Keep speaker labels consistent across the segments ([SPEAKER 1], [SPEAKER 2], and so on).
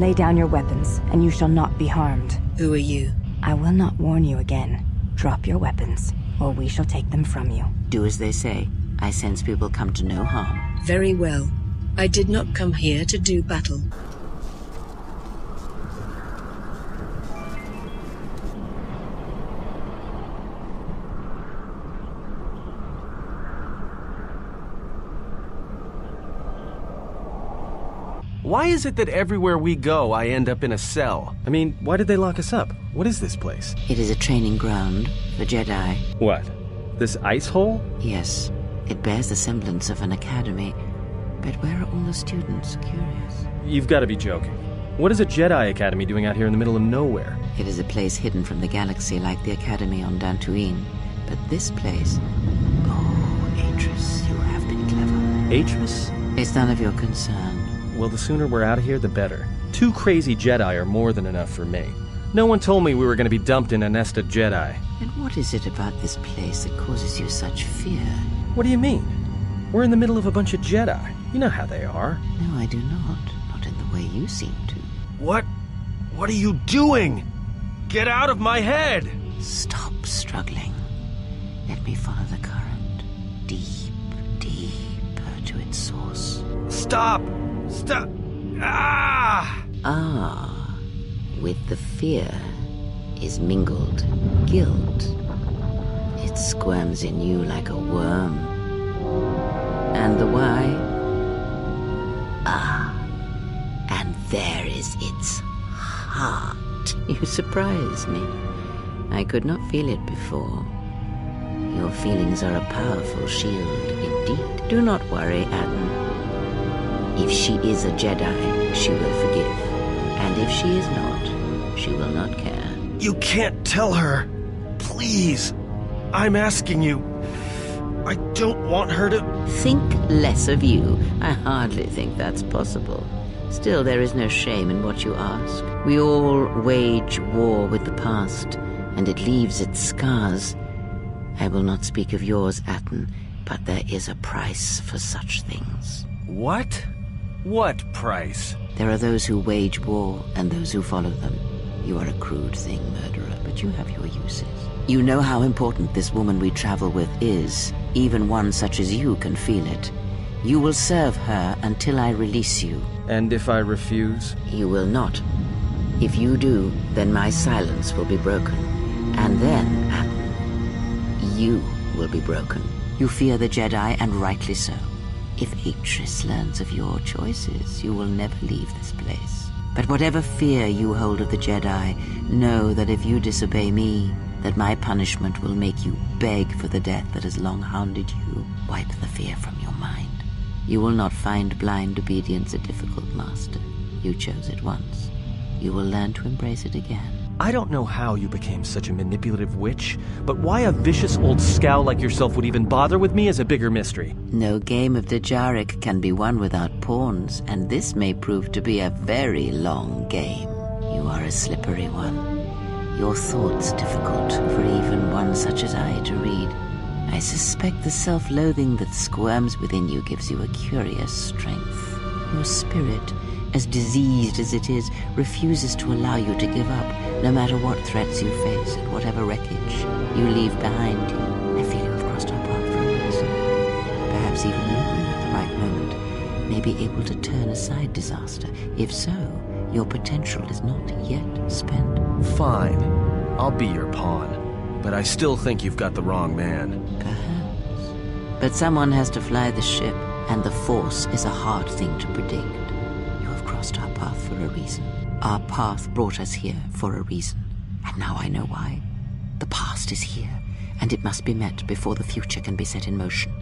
[SPEAKER 1] Lay down your weapons, and you shall not be harmed.
[SPEAKER 2] Who are you?
[SPEAKER 1] I will not warn you again. Drop your weapons, or we shall take them from you.
[SPEAKER 3] Do as they say. I sense we will come to no harm.
[SPEAKER 2] Very well. I did not come here to do battle.
[SPEAKER 4] Why is it that everywhere we go, I end up in a cell? I mean, why did they lock us up? What is this place?
[SPEAKER 3] It is a training ground for Jedi.
[SPEAKER 4] What? This ice hole?
[SPEAKER 3] Yes. It bears the semblance of an academy. But where are all the students? Curious.
[SPEAKER 4] You've got to be joking. What is a Jedi Academy doing out here in the middle of nowhere?
[SPEAKER 3] It is a place hidden from the galaxy like the Academy on Dantooine. But this place... Oh, Atris, you have been clever.
[SPEAKER 4] Atris?
[SPEAKER 3] It's none of your concern.
[SPEAKER 4] Well, the sooner we're out of here, the better. 2 crazy Jedi are more than enough for me. No one told me we were going to be dumped in a nest of Jedi.
[SPEAKER 3] And what is it about this place that causes you such fear?
[SPEAKER 4] What do you mean? We're in the middle of a bunch of Jedi. You know how they are.
[SPEAKER 3] No, I do not. Not in the way you seem to.
[SPEAKER 4] What? What are you doing? Get out of my head!
[SPEAKER 3] Stop struggling. Let me follow the current. Deep, deeper to its source.
[SPEAKER 4] Stop! Stop! Ah!
[SPEAKER 3] Ah, with the fear is mingled guilt. It squirms in you like a worm. And the why? Ah, and there is its heart. You surprise me. I could not feel it before. Your feelings are a powerful shield, indeed. Do not worry, Adam. If she is a Jedi, she will forgive. And if she is not, she will not care.
[SPEAKER 4] You can't tell her. Please. I'm asking you. I don't want her to...
[SPEAKER 3] Think less of you. I hardly think that's possible. Still, there is no shame in what you ask. We all wage war with the past, and it leaves its scars. I will not speak of yours, Atten, but there is a price for such things.
[SPEAKER 4] What? What price?
[SPEAKER 3] There are those who wage war and those who follow them. You are a crude thing, murderer, but you have your uses. You know how important this woman we travel with is. Even one such as you can feel it. You will serve her until I release you.
[SPEAKER 4] And if I refuse?
[SPEAKER 3] You will not. If you do, then my silence will be broken. And then, Atten, you will be broken. You fear the Jedi, and rightly so. If Atris learns of your choices, you will never leave this place. But whatever fear you hold of the Jedi, know that if you disobey me, that my punishment will make you beg for the death that has long hounded you. Wipe the fear from your mind. You will not find blind obedience a difficult master. You chose it once. You will learn to embrace it again.
[SPEAKER 4] I don't know how you became such a manipulative witch, but why a vicious old scowl like yourself would even bother with me is a bigger mystery.
[SPEAKER 3] No game of Dejaric can be won without pawns, and this may prove to be a very long game. You are a slippery one. Your thoughts difficult for even one such as I to read. I suspect the self-loathing that squirms within you gives you a curious strength. Your spirit, as diseased as it is, refuses to allow you to give up, no matter what threats you face and whatever wreckage you leave behind you. I feel you have crossed our path for a reason. Perhaps even you, at the right moment, may be able to turn aside disaster. If so, your potential is not yet spent.
[SPEAKER 4] Fine. I'll be your pawn. But I still think you've got the wrong man.
[SPEAKER 3] Perhaps. But someone has to fly the ship, and the Force is a hard thing to predict. You have crossed our path for a reason. Our path brought us here for a reason. And now I know why. The past is here, and it must be met before the future can be set in motion.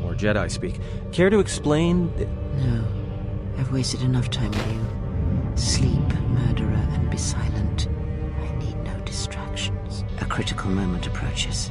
[SPEAKER 4] More Jedi speak. Care to explain?
[SPEAKER 3] No. I've wasted enough time with you. Sleep, murderer, and be silent. I need no distractions. A critical moment approaches.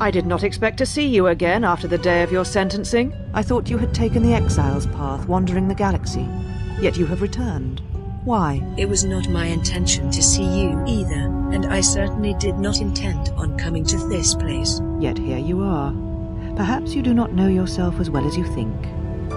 [SPEAKER 5] I did not expect to see you again after the day of your sentencing. I thought you had taken the exile's path, wandering the galaxy. Yet you have returned. Why?
[SPEAKER 2] It was not my intention to see you either, and I certainly did not intend on coming to this place.
[SPEAKER 5] Yet here you are. Perhaps you do not know yourself as well as you think.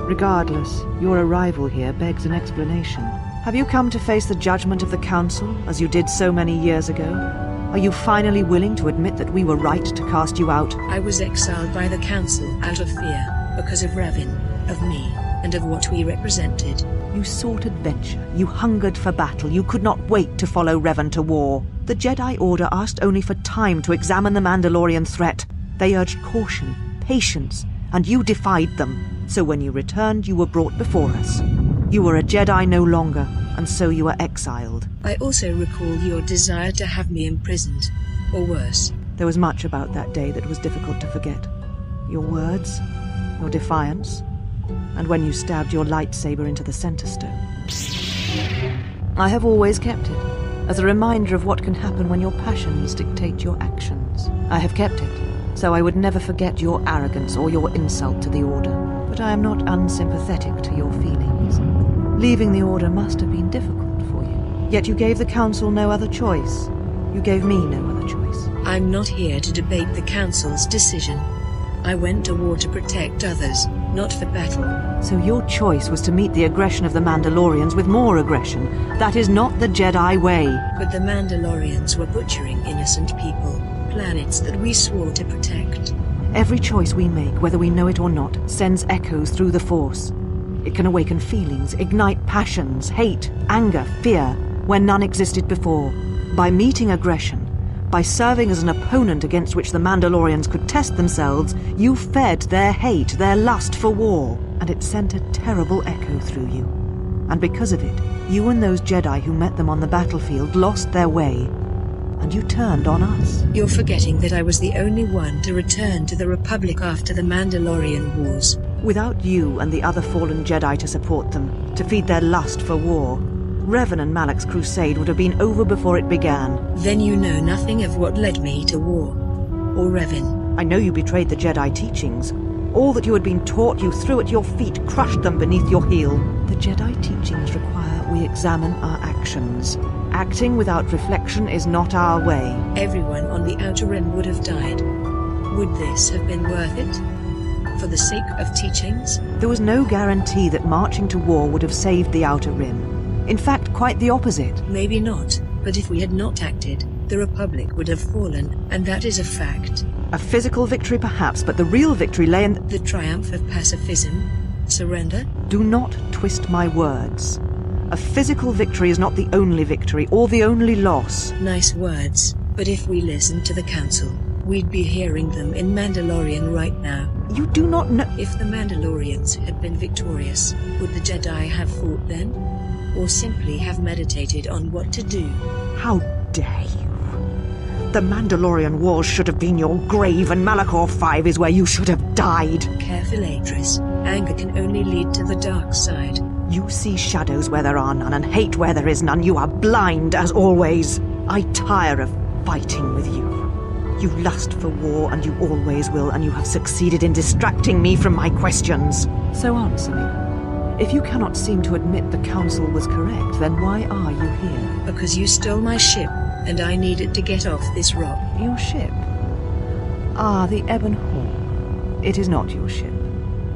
[SPEAKER 5] Regardless, your arrival here begs an explanation. Have you come to face the judgment of the Council, as you did so many years ago? Are you finally willing to admit that we were right to cast you out?
[SPEAKER 2] I was exiled by the Council out of fear, because of Revan, of me, and of what we represented.
[SPEAKER 5] You sought adventure, you hungered for battle, you could not wait to follow Revan to war. The Jedi Order asked only for time to examine the Mandalorian threat. They urged caution, patience, and you defied them. So when you returned, you were brought before us. You were a Jedi no longer, and so you were exiled.
[SPEAKER 2] I also recall your desire to have me imprisoned, or worse.
[SPEAKER 5] There was much about that day that was difficult to forget. Your words, your defiance, and when you stabbed your lightsaber into the center stone. I have always kept it, as a reminder of what can happen when your passions dictate your actions. I have kept it, so I would never forget your arrogance or your insult to the Order. But I am not unsympathetic to your feelings. Leaving the Order must have been difficult for you. Yet you gave the Council no other choice. You gave me no other choice.
[SPEAKER 2] I'm not here to debate the Council's decision. I went to war to protect others, not for battle.
[SPEAKER 5] So your choice was to meet the aggression of the Mandalorians with more aggression. That is not the Jedi way.
[SPEAKER 2] But the Mandalorians were butchering innocent people, planets that we swore to protect.
[SPEAKER 5] Every choice we make, whether we know it or not, sends echoes through the Force. It can awaken feelings, ignite passions, hate, anger, fear, where none existed before. By meeting aggression, by serving as an opponent against which the Mandalorians could test themselves, you fed their hate, their lust for war, and it sent a terrible echo through you. And because of it, you and those Jedi who met them on the battlefield lost their way, and you turned on us.
[SPEAKER 2] You're forgetting that I was the only one to return to the Republic after the Mandalorian Wars.
[SPEAKER 5] Without you and the other fallen Jedi to support them, to feed their lust for war, Revan and Malak's crusade would have been over before it began.
[SPEAKER 2] Then you know nothing of what led me to war. Or Revan.
[SPEAKER 5] I know you betrayed the Jedi teachings. All that you had been taught you threw at your feet, crushed them beneath your heel. The Jedi teachings require we examine our actions. Acting without reflection is not our way.
[SPEAKER 2] Everyone on the Outer Rim would have died. Would this have been worth it? For the sake of teachings?
[SPEAKER 5] There was no guarantee that marching to war would have saved the Outer Rim. In fact, quite the opposite.
[SPEAKER 2] Maybe not, but if we had not acted, the Republic would have fallen, and that is a fact.
[SPEAKER 5] A physical victory perhaps, but the real victory lay in
[SPEAKER 2] the triumph of pacifism? Surrender?
[SPEAKER 5] Do not twist my words. A physical victory is not the only victory, or the only loss.
[SPEAKER 2] Nice words, but if we listened to the Council, we'd be hearing them in Mandalorian right now.
[SPEAKER 5] You do not know—
[SPEAKER 2] If the Mandalorians had been victorious, would the Jedi have fought then? Or simply have meditated on what to do?
[SPEAKER 5] How dare you? The Mandalorian Wars should have been your grave, and Malachor 5 is where you should have died.
[SPEAKER 2] Careful, Atris. Anger can only lead to the dark side.
[SPEAKER 5] You see shadows where there are none, and hate where there is none. You are blind, as always. I tire of fighting with you. You lust for war, and you always will, and you have succeeded in distracting me from my questions. So answer me. If you cannot seem to admit the Council was correct, then why are you here?
[SPEAKER 2] Because you stole my ship, and I needed to get off this rock.
[SPEAKER 5] Your ship? Ah, the Ebon Hawk. It is not your ship.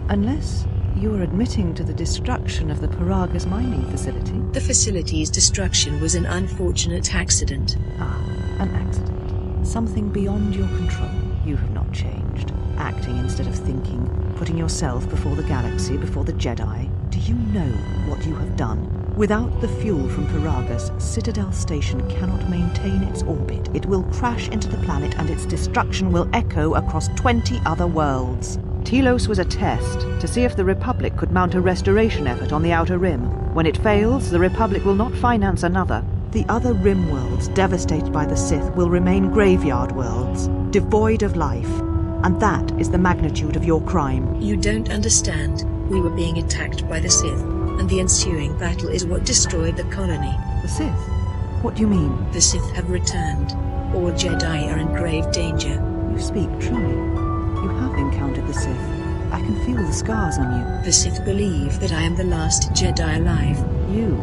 [SPEAKER 5] Unless you are admitting to the destruction of the Paragas mining facility.
[SPEAKER 2] The facility's destruction was an unfortunate accident.
[SPEAKER 5] Ah, an accident. Something beyond your control. You have not changed. Acting instead of thinking, putting yourself before the galaxy, before the Jedi. Do you know what you have done? Without the fuel from Paragas, Citadel Station cannot maintain its orbit. It will crash into the planet, and its destruction will echo across 20 other worlds. Telos was a test to see if the Republic could mount a restoration effort on the Outer Rim. When it fails, the Republic will not finance another. The other Rim worlds, devastated by the Sith, will remain graveyard worlds, devoid of life. And that is the magnitude of your crime.
[SPEAKER 2] You don't understand. We were being attacked by the Sith, and the ensuing battle is what destroyed the colony.
[SPEAKER 5] The Sith? What do you mean?
[SPEAKER 2] The Sith have returned. All Jedi are in grave danger.
[SPEAKER 5] You You speak truly. You have encountered the Sith. I can feel the scars on you.
[SPEAKER 2] The Sith believe that I am the last Jedi alive.
[SPEAKER 5] You.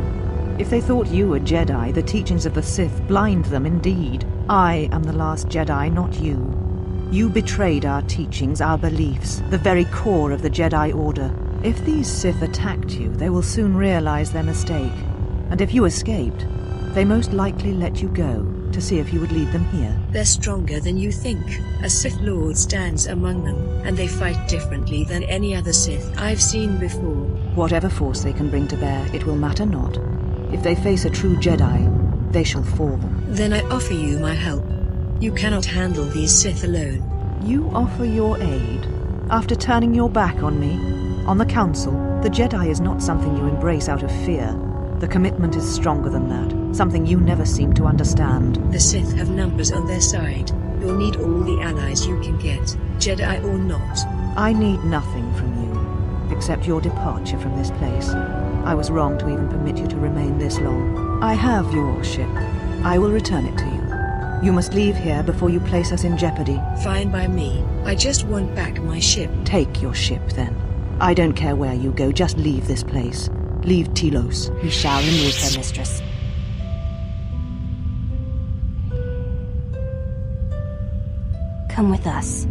[SPEAKER 5] If they thought you were Jedi, the teachings of the Sith blind them indeed. I am the last Jedi, not you. You betrayed our teachings, our beliefs, the very core of the Jedi Order. If these Sith attacked you, they will soon realize their mistake. And if you escaped, they most likely let you go to see if you would lead them here.
[SPEAKER 2] They're stronger than you think. A Sith Lord stands among them, and they fight differently than any other Sith I've seen before.
[SPEAKER 5] Whatever force they can bring to bear, it will matter not. If they face a true Jedi, they shall fall.
[SPEAKER 2] Then I offer you my help. You cannot handle these Sith alone.
[SPEAKER 5] You offer your aid? After turning your back on me? On the Council? The Jedi is not something you embrace out of fear. The commitment is stronger than that, something you never seem to understand.
[SPEAKER 2] The Sith have numbers on their side. You'll need all the allies you can get, Jedi or not.
[SPEAKER 5] I need nothing from you, except your departure from this place. I was wrong to even permit you to remain this long. I have your ship. I will return it to you. You must leave here before you place us in jeopardy.
[SPEAKER 2] Fine by me. I just want back my ship.
[SPEAKER 5] Take your ship, then. I don't care where you go, just leave this place. Leave Telos.
[SPEAKER 1] We shall remove her, mistress. Come with us.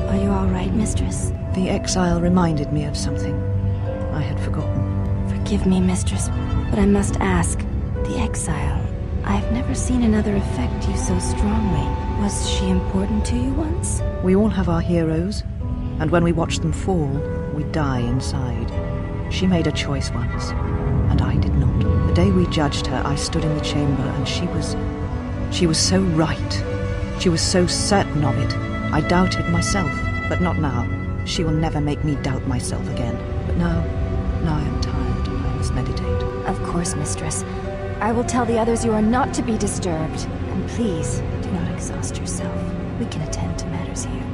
[SPEAKER 1] Are you all right, mistress?
[SPEAKER 5] The exile reminded me of something I had forgotten.
[SPEAKER 1] Forgive me, mistress, but I must ask. The exile. I've never seen another affect you so strongly. Was she important to you once?
[SPEAKER 5] We all have our heroes, and when we watch them fall, we die inside. She made a choice once, and I did not. The day we judged her, I stood in the chamber, and she was so right. She was so certain of it. I doubted myself, but not now. She will never make me doubt myself again. But now I am tired. I must meditate.
[SPEAKER 1] Of course, mistress. I will tell the others you are not to be disturbed. And please, do not exhaust yourself. We can attend to matters here.